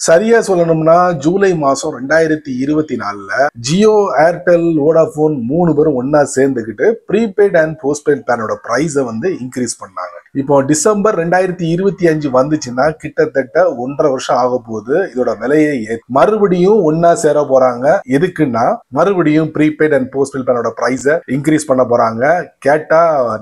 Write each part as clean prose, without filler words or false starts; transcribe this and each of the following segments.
சரியா சொல்லணும்னா ஜூலை மாசம் 2024ல ஜியோ, ஏர்டெல், வோடாபோன் 3 பேரும் ஒன்னா சேர்ந்துக்கிட்டு ப்ரீபெய்ட் அண்ட் போஸ்ட்பெய்ட் பிளானோட பிரைஸை வந்து இன்க்ரீஸ் பண்ணாங்க. இப்போ டிசம்பர் 2025 வந்துச்சுன்னா கிட்டத்தட்ட 1.5 வருஷம் ஆக போகுது. இதோட விலையை மறுபடியும் ஒன்னா சேர போறாங்க. எதுக்குன்னா மறுபடியும் ப்ரீபெய்ட் அண்ட் போஸ்ட்பெய்ட் பிளானோட பிரைஸை இன்க்ரீஸ் பண்ண போறாங்க. கேட்டா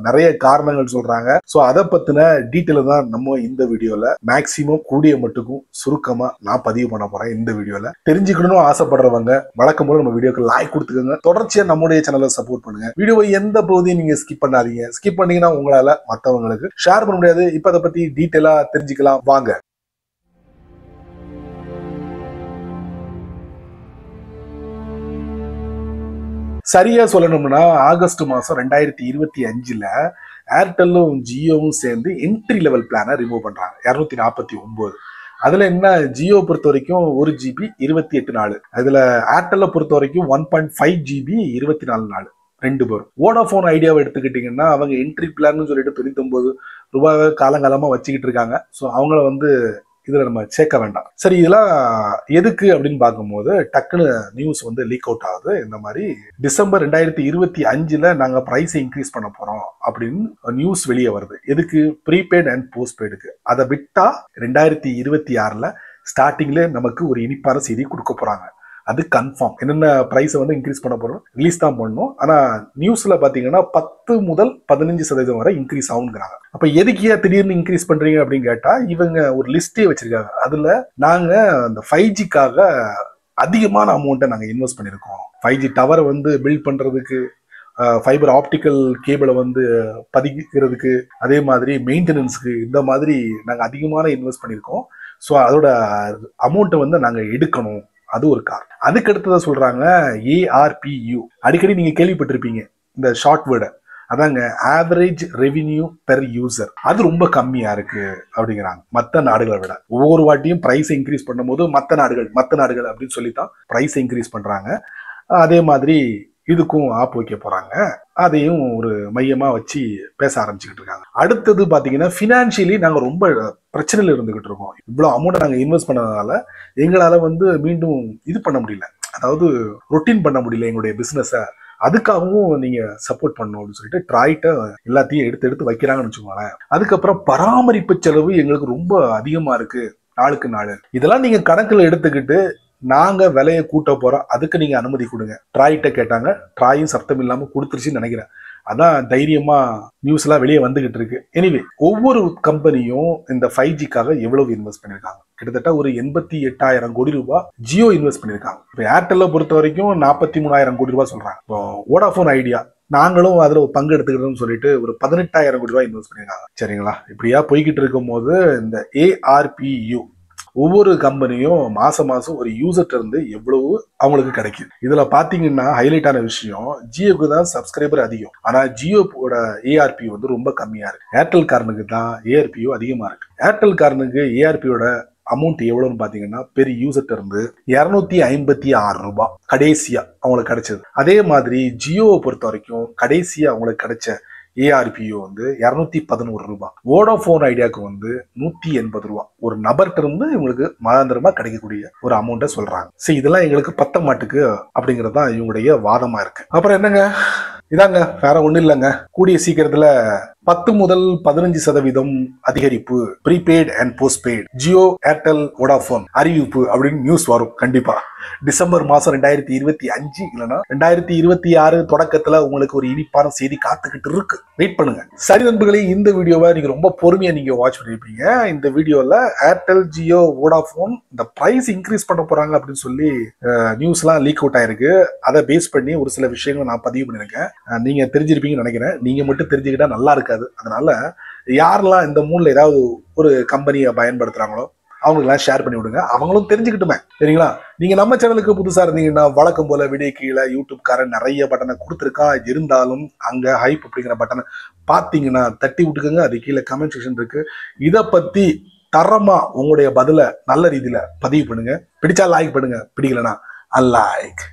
நிறைய காரணங்கள் சொல்றாங்க. சோ அதை பத்தின டீட்டெயில் தான் நம்ம இந்த வீடியோல மேக்சிமம் கூடிய மட்டுக்கும் சுருக்கமா நான் பதிவு பண்ண போறேன். இந்த வீடியோல தெரிஞ்சுக்கணும்னு ஆசைப்படுறவங்க வழக்கம் போல நம்ம வீடியோக்கு லைக் கொடுத்துக்கோங்க. தொடர்ச்சியா நம்முடைய சேனலை சப்போர்ட் பண்ணுங்க. வீடியோவை எந்த பகுதியும் நீங்க ஸ்கிப் பண்ணாதீங்க. ஸ்கிப் பண்ணீங்கன்னா உங்களால மற்றவங்களுக்கு ஷேர் பண்ண முடியாது. இப்ப அதை பத்தி டீட்டெயிலா தெரிஞ்சுக்கலாம் வாங்க. சரியா சொல்லணும்னா ஆகஸ்ட் மாசம் 2025ல ஏர்டெல்லும் ஜியோவும் சேர்ந்து என்ட்ரி லெவல் பிளானை ரிமூவ் பண்றாங்க. 249. அதுல என்ன, ஜியோ பொறுத்த வரைக்கும் 1 GB 28 நாள், அதுல ஏர்டெல்ல பொறுத்த வரைக்கும் 1.5 GB 24 நாள். 2 பேரும். வோடாபோன் ஐடியாவை எடுத்துக்கிட்டீங்கன்னா அவங்க என்ட்ரி பிளான்னு சொல்லிட்டு 99 ரூபாய் காலங்காலமா வச்சுக்கிட்டு இருக்காங்க. ஸோ அவங்கள வந்து இதுல நம்ம சேர்க்க வேண்டாம். சரி, இதெல்லாம் எதுக்கு அப்படின்னு பார்க்கும்போது டக்குன்னு நியூஸ் வந்து லீக் அவுட் ஆகுது. இந்த மாதிரி டிசம்பர் 2025ல நாங்க பிரைஸை இன்க்ரீஸ் பண்ண போறோம் அப்படின்னு நியூஸ் வெளியே வருது. எதுக்கு? ப்ரீபெய்ட் அண்ட் போஸ்ட்பெய்டுக்கு. அதை விட்டா 2026ல ஸ்டார்டிங்ல நமக்கு ஒரு இனிப்பான செய்தி கொடுக்க போறாங்க. அது கன்ஃபார்ம். என்னென்ன பிரைஸை வந்து இன்க்ரீஸ் பண்ண போறோம், ரிலீஸ் தான் பண்ணணும். ஆனா நியூஸ்ல பாத்தீங்கன்னா 10 முதல் 15% வரை இன்க்ரீஸ் ஆகுங்கிறாங்க. அப்ப எதுக்கியா திடீர்னு இன்க்ரீஸ் பண்றீங்க அப்படின்னு கேட்டா இவங்க ஒரு லிஸ்டே வச்சிருக்காங்க. அதுல நாங்க அந்த 5Gக்காக அதிகமான அமௌண்ட்டை நாங்க இன்வெஸ்ட் பண்ணிருக்கோம். 5G டவரை வந்து பில்ட் பண்றதுக்கு, ஃபைபர் ஆப்டிக்கல் கேபிளை வந்து பதிக்கிறதுக்கு, அதே மாதிரி மெயின்டெனன்ஸுக்கு, இந்த மாதிரி நாங்க அதிகமான இன்வெஸ்ட் பண்ணிருக்கோம். ஸோ அதோட அமௌண்ட்டை வந்து நாங்க எடுக்கணும். அது ஒரு காரணம். அதுக்கு அடுத்ததான் சொல்றாங்க ARPU. அடிக்கடி நீங்க கேள்விப்பட்டிருப்பீங்க இந்த ஷார்ட் வேர்டை. அதாங்க ஆவரேஜ் ரெவின்யூ பெர் யூசர். அது ரொம்ப கம்மியா இருக்கு அப்படிங்கிறாங்க மற்ற நாடுகளை விட. ஒவ்வொரு வாட்டியும் பிரைஸ் இன்க்ரீஸ் பண்ணும்போது மற்ற நாடுகள் அப்படின்னு சொல்லித்தான் பிரைஸ் இன்க்ரீஸ் பண்றாங்க. அதே மாதிரி இதுக்கும் ஆப் வைக்க போறாங்க. அதையும் ஒரு மையமா வச்சு பேச ஆரம்பிச்சுக்கிட்டு இருக்காங்க. அடுத்தது பாத்தீங்கன்னா பினான்சியலி நாங்க ரொம்ப பிரச்சனையில இருந்துகிட்டு இருக்கோம். இவ்வளவு அமௌண்ட் நாங்க இன்வெஸ்ட் பண்ணதுனால எங்களால வந்து மீண்டும் இது பண்ண முடியல, அதாவது ரொட்டீன் பண்ண முடியல எங்களுடைய பிசினஸ. அதுக்காகவும் நீங்க சப்போர்ட் பண்ணணும் அப்படின்னு சொல்லிட்டு ட்ராய்ட்ட எல்லாத்தையும் எடுத்து வைக்கிறாங்கன்னு வச்சுக்கோங்களேன். அதுக்கப்புறம் பராமரிப்பு செலவு எங்களுக்கு ரொம்ப அதிகமா இருக்கு நாளுக்கு நாள். இதெல்லாம் நீங்க கணக்குல எடுத்துக்கிட்டு நாங்க விலையை கூட்ட போறோம், அதுக்கு நீங்க அனுமதி கொடுங்க. ட்ராய்ட்ட கேட்டாங்க. ட்ராயும் சத்தம் இல்லாம கொடுத்துருச்சுன்னு நினைக்கிறேன். அதான் தைரியமா நியூஸ் எல்லாம் வெளியே வந்துகிட்டு இருக்கு. எனிவே ஒவ்வொரு கம்பெனியும் இந்த 5Gக்காக எவ்வளவு இன்வெஸ்ட் பண்ணிருக்காங்க? கிட்டத்தட்ட ஒரு 88,000 கோடி ரூபாய் ஜியோ இன்வெஸ்ட் பண்ணிருக்காங்க. இப்போ ஏர்டெல்ல பொறுத்த வரைக்கும் 43,000 கோடி ரூபாய் சொல்றாங்க. இப்போ வோடாபோன் ஐடியா நாங்களும் அதுல பங்கு எடுத்துக்கிட்டோம்னு சொல்லிட்டு ஒரு 18,000 கோடி ரூபாய் இன்வெஸ்ட் பண்ணிருக்காங்க. சரிங்களா? இப்படியா போய்கிட்டு இருக்கும் போது இந்த ARPU ஒவ்வொரு கம்பெனியும் மாசம் ஒரு யூசர்ட்ட இருந்து எவ்வளவு அவங்களுக்கு கிடைக்குது. இதுல பாத்தீங்கன்னா ஹைலைட்டான விஷயம், ஜியோக்கு தான் சப்ஸ்கிரைபர் அதிகம். ஆனா ஜியோட ARPU வந்து ரொம்ப கம்மியா இருக்கு. ஏர்டெல் காரனுக்கு தான் ARPU அதிகமா இருக்கு. ஏர்டெல் காரனுக்கு ARPUட அமௌண்ட் எவ்வளவுன்னு பாத்தீங்கன்னா பெரிய யூசர்ட்ட இருந்து 256 ரூபாய் கடைசியா அவங்களுக்கு கிடைச்சது. அதே மாதிரி ஜியோவை பொறுத்த வரைக்கும் கடைசியா அவங்களுக்கு கிடைச்ச ARPU வந்து 211 ரூபாய். வோடாபோன் ஐடியாவுக்கு வந்து 180 ரூபாய். ஒரு நபர்கிட்ட இருந்து இவங்களுக்கு மாதாந்திரமா கிடைக்கக்கூடிய ஒரு அமௌண்ட்டை சொல்றாங்க. சரி, இதெல்லாம் எங்களுக்கு பத்த மாட்டுக்கு அப்படிங்கிறது தான் இவங்களுடைய வாதமா இருக்கு. அப்புறம் என்னங்க, இதாங்க, வேற ஒண்ணும் இல்லைங்க. கூடிய சீக்கிரத்துல 10 முதல் 15% அதிகரிப்பு prepaid and postpaid Jio, Airtel, Vodafone அறிவிப்பு அப்படின்னு நியூஸ் வரும் கண்டிப்பா. டிசம்பர் மாசம் 2025 இல்லைன்னா 2026 தொடக்கத்துல உங்களுக்கு ஒரு இனிப்பான செய்தி காத்துக்கிட்டு இருக்கு. வெயிட் பண்ணுங்க. சரி நண்பர்களே, இந்த வீடியோவை நீங்க ரொம்ப பொறுமையா நீங்க வாட்ச் பண்ணிருப்பீங்க. இந்த வீடியோல ஏர்டெல், ஜியோ, வோடாபோன் இந்த பிரைஸ் இன்க்ரீஸ் பண்ண போறாங்க அப்படின்னு சொல்லி நியூஸ் எல்லாம் லீக் அவுட் ஆயிருக்கு. அதை பேஸ் பண்ணி ஒரு சில விஷயங்களை நான் பதிவு பண்ணிருக்கேன். நீங்க தெரிஞ்சிருப்பீங்கன்னு நினைக்கிறேன். நீங்க மட்டும் தெரிஞ்சுக்கிட்டா நல்லா இருக்காது. அதனால யாரெல்லாம் இந்த மூணுல ஏதாவது ஒரு கம்பெனியை பயன்படுத்துறாங்களோ அவங்களுக்கெல்லாம் ஷேர் பண்ணி விடுங்க. அவங்களும் தெரிஞ்சுக்கிட்டுமே. சரிங்களா? நீங்க நம்ம சேனலுக்கு புதுசா இருந்தீங்கன்னா வழக்கம் போல வீடியோ கீழே யூடியூப்காரன் நிறைய பட்டனை கொடுத்துருக்கா. இருந்தாலும் அங்க ஹைப் அப்படிங்கிற பட்டனை பாத்தீங்கன்னா தட்டி விட்டுக்கோங்க. அது கீழே கமெண்ட் செக்ஷன் இருக்கு. இதை பத்தி தரமா உங்களுடைய பதில நல்ல ரீதியில பதிவு பண்ணுங்க. பிடிச்சா லைக் பண்ணுங்க, பிடிக்கலனா அன்லைக்.